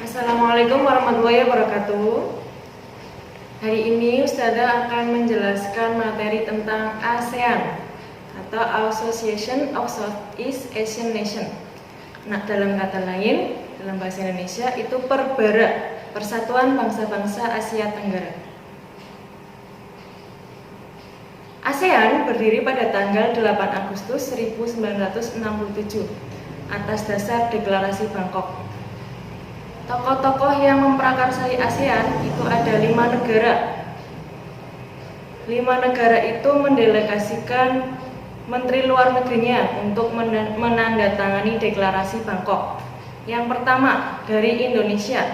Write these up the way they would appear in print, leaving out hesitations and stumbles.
Assalamualaikum warahmatullahi wabarakatuh. Hari ini Ustazah akan menjelaskan materi tentang ASEAN atau Association of Southeast Asian Nation. Nah, dalam kata lain, dalam bahasa Indonesia itu Perbara, Persatuan Bangsa-Bangsa Asia Tenggara. ASEAN berdiri pada tanggal 8 Agustus 1967 atas dasar Deklarasi Bangkok. Tokoh-tokoh yang memprakarsai ASEAN itu ada 5 negara. 5 negara itu mendelegasikan menteri luar negerinya untuk menandatangani deklarasi Bangkok. Yang pertama dari Indonesia,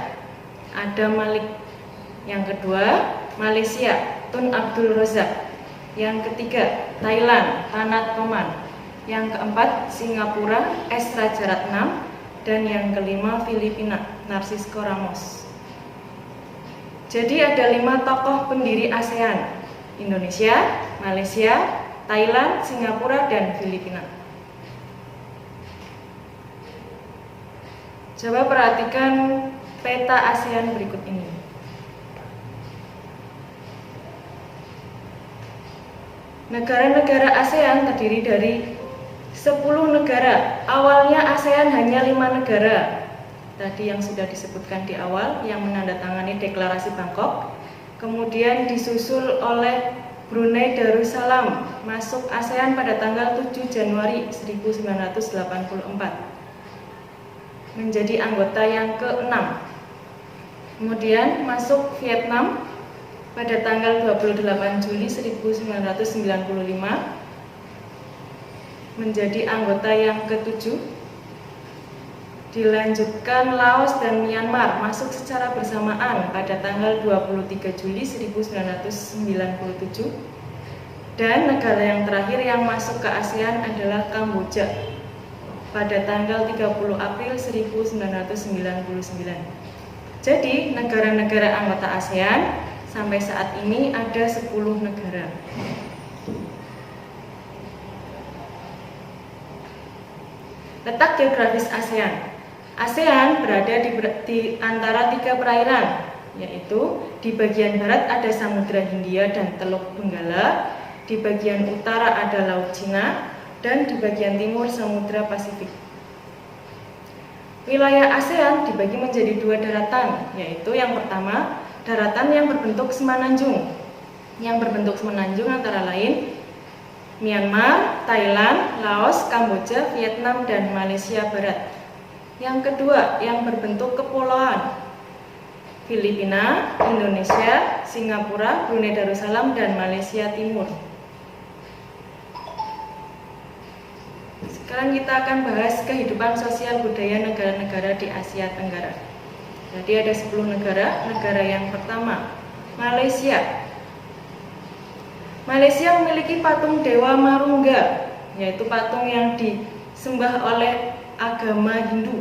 ada Malik. Yang kedua, Malaysia, Tun Abdul Razak. Yang ketiga, Thailand, Tanat Toman. Yang keempat, Singapura, S. Rajaratnam. Dan yang kelima, Filipina, Narcisco Ramos. Jadi ada 5 tokoh pendiri ASEAN: Indonesia, Malaysia, Thailand, Singapura, dan Filipina. Coba perhatikan peta ASEAN berikut ini. Negara-negara ASEAN terdiri dari 10 negara. Awalnya ASEAN hanya 5 negara. Tadi yang sudah disebutkan di awal yang menandatangani deklarasi Bangkok. Kemudian disusul oleh Brunei Darussalam masuk ASEAN pada tanggal 7 Januari 1984. Menjadi anggota yang ke-6. Kemudian masuk Vietnam pada tanggal 28 Juli 1995. Menjadi anggota yang ke-7. Dilanjutkan Laos dan Myanmar masuk secara bersamaan pada tanggal 23 Juli 1997. Dan negara yang terakhir yang masuk ke ASEAN adalah Kamboja pada tanggal 30 April 1999. Jadi negara-negara anggota ASEAN sampai saat ini ada 10 negara. Letak geografis ASEAN. ASEAN berada di antara 3 perairan, yaitu di bagian barat ada Samudra Hindia dan Teluk Benggala, di bagian utara ada Laut Cina, dan di bagian timur Samudra Pasifik. Wilayah ASEAN dibagi menjadi 2 daratan, yaitu yang pertama, daratan yang berbentuk semenanjung. Yang berbentuk semenanjung antara lain Myanmar, Thailand, Laos, Kamboja, Vietnam, dan Malaysia Barat. Yang kedua, yang berbentuk kepulauan, Filipina, Indonesia, Singapura, Brunei Darussalam, dan Malaysia Timur. Sekarang kita akan bahas kehidupan sosial budaya negara-negara di Asia Tenggara. Jadi ada 10 negara. Negara yang pertama, Malaysia. Malaysia memiliki patung Dewa Marungga, yaitu patung yang disembah oleh agama Hindu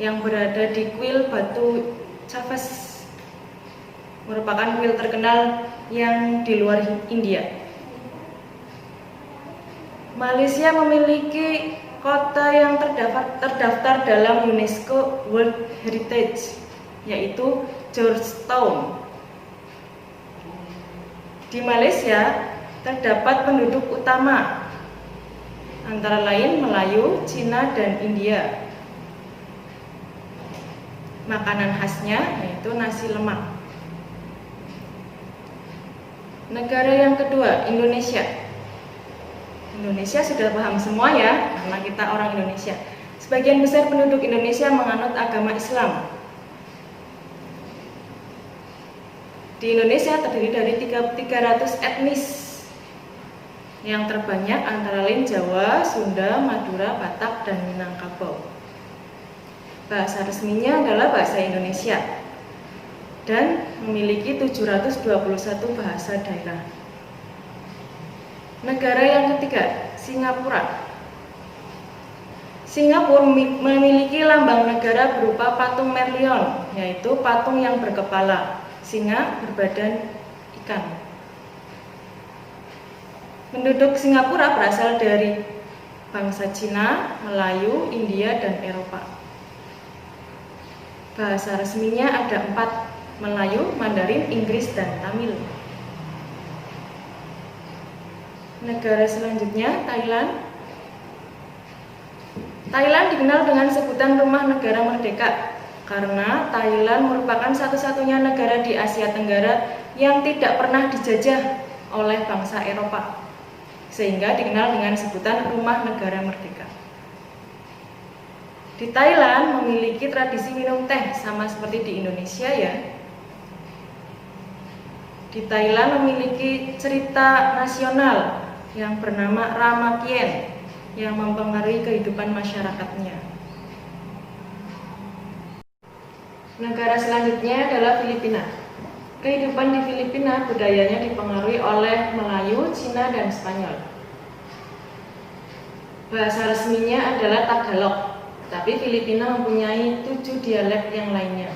yang berada di kuil Batu Chavez, merupakan kuil terkenal yang di luar India. Malaysia memiliki kota yang terdaftar dalam UNESCO World Heritage, yaitu Georgetown. Di Malaysia terdapat penduduk utama, antara lain Melayu, Cina, dan India. Makanan khasnya yaitu nasi lemak. Negara yang kedua, Indonesia. Indonesia sudah paham semua ya, karena kita orang Indonesia. Sebagian besar penduduk Indonesia menganut agama Islam. Di Indonesia terdiri dari 300 etnis. Yang terbanyak antara lain Jawa, Sunda, Madura, Batak, dan Minangkabau. Bahasa resminya adalah bahasa Indonesia dan memiliki 721 bahasa daerah. Negara yang ketiga, Singapura. Singapura memiliki lambang negara berupa patung Merlion, yaitu patung yang berkepala singa berbadan ikan. Penduduk Singapura berasal dari bangsa Cina, Melayu, India, dan Eropa. Bahasa resminya ada 4, Melayu, Mandarin, Inggris, dan Tamil. Negara selanjutnya, Thailand. Thailand dikenal dengan sebutan rumah negara merdeka karena Thailand merupakan satu-satunya negara di Asia Tenggara yang tidak pernah dijajah oleh bangsa Eropa, sehingga dikenal dengan sebutan rumah negara merdeka. Di Thailand memiliki tradisi minum teh sama seperti di Indonesia ya. Di Thailand memiliki cerita nasional yang bernama Ramakien yang mempengaruhi kehidupan masyarakatnya. Negara selanjutnya adalah Filipina. Kehidupan di Filipina budayanya dipengaruhi oleh Melayu, Cina, dan Spanyol. Bahasa resminya adalah Tagalog, tapi Filipina mempunyai 7 dialek yang lainnya.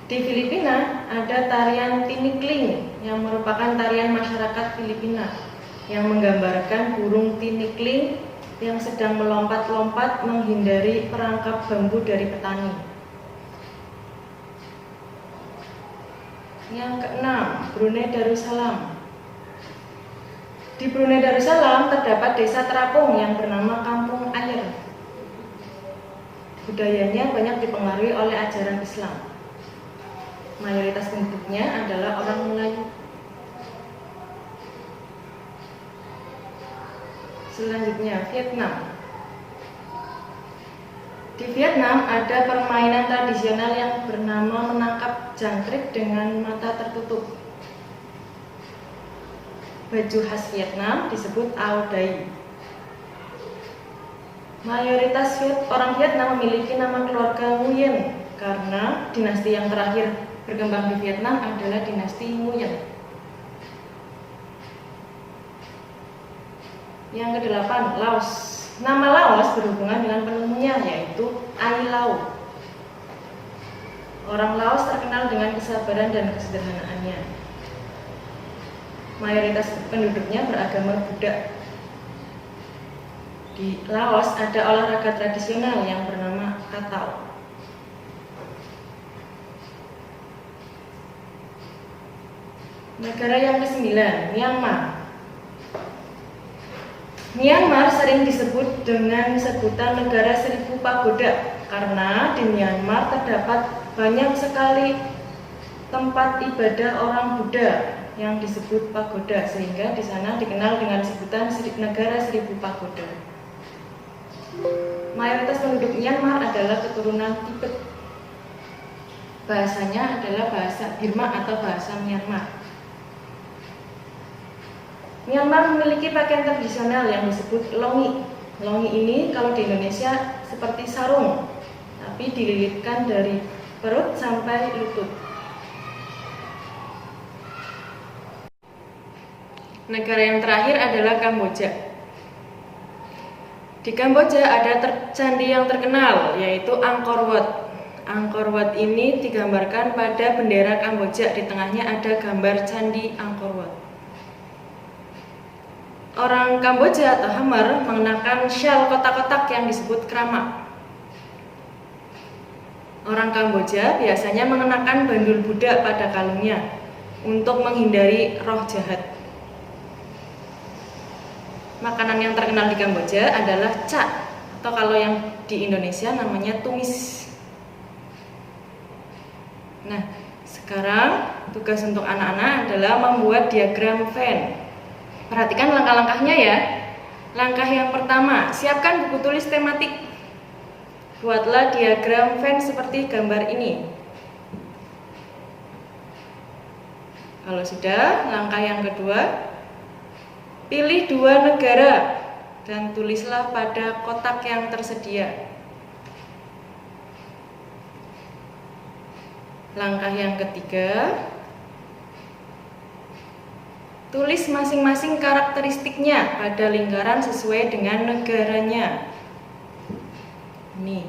Di Filipina ada tarian tinikling yang merupakan tarian masyarakat Filipina yang menggambarkan burung tinikling yang sedang melompat-lompat menghindari perangkap bambu dari petani. Yang keenam, Brunei Darussalam. Di Brunei Darussalam terdapat desa terapung yang bernama Kampung Air. Budayanya banyak dipengaruhi oleh ajaran Islam. Mayoritas penduduknya adalah orang Melayu. Selanjutnya, Vietnam. Di Vietnam ada permainan tradisional yang bernama menangkap jangkrik dengan mata tertutup. Baju khas Vietnam disebut Ao Dai. Mayoritas orang Vietnam memiliki nama keluarga Nguyen karena dinasti yang terakhir berkembang di Vietnam adalah dinasti Nguyen. Yang kedelapan, Laos. Nama Laos berhubungan dengan penemunya yaitu Ai Lau. Orang Laos terkenal dengan kesabaran dan kesederhanaannya. Mayoritas penduduknya beragama Buddha. Di Laos ada olahraga tradisional yang bernama Katau. Negara yang ke-9, Myanmar. Myanmar sering disebut dengan sebutan negara 1000 pagoda karena di Myanmar terdapat banyak sekali tempat ibadah orang Buddha yang disebut pagoda, sehingga di sana dikenal dengan sebutan negara 1000 pagoda. Mayoritas penduduk Myanmar adalah keturunan Tibet. Bahasanya adalah bahasa Burma atau bahasa Myanmar. Myanmar memiliki pakaian tradisional yang disebut longi. Longi ini kalau di Indonesia seperti sarung, tapi dililitkan dari perut sampai lutut. Negara yang terakhir adalah Kamboja. Di Kamboja ada candi yang terkenal yaitu Angkor Wat. Angkor Wat ini digambarkan pada bendera Kamboja, di tengahnya ada gambar candi Angkor Wat. Orang Kamboja atau Khmer mengenakan syal kotak-kotak yang disebut krama. Orang Kamboja biasanya mengenakan bandul Buddha pada kalungnya untuk menghindari roh jahat. Makanan yang terkenal di Kamboja adalah cha, atau kalau yang di Indonesia namanya tumis. Nah, sekarang tugas untuk anak-anak adalah membuat diagram Venn. Perhatikan langkah-langkahnya ya. Langkah yang pertama, siapkan buku tulis tematik. Buatlah diagram Venn seperti gambar ini. Kalau sudah, langkah yang kedua, pilih 2 negara dan tulislah pada kotak yang tersedia. Langkah yang ketiga, tulis masing-masing karakteristiknya pada lingkaran sesuai dengan negaranya. Ini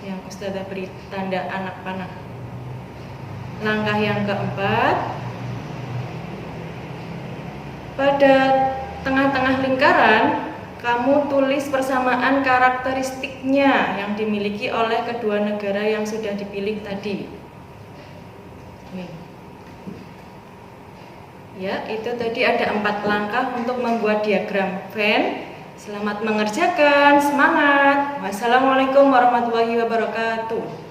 yang Ustazah beri tanda anak panah. Langkah yang keempat, pada tengah-tengah lingkaran kamu tulis persamaan karakteristiknya yang dimiliki oleh kedua negara yang sudah dipilih tadi. Nih. Ya, itu tadi ada 4 langkah untuk membuat diagram Venn. Selamat mengerjakan, semangat. Wassalamualaikum warahmatullahi wabarakatuh.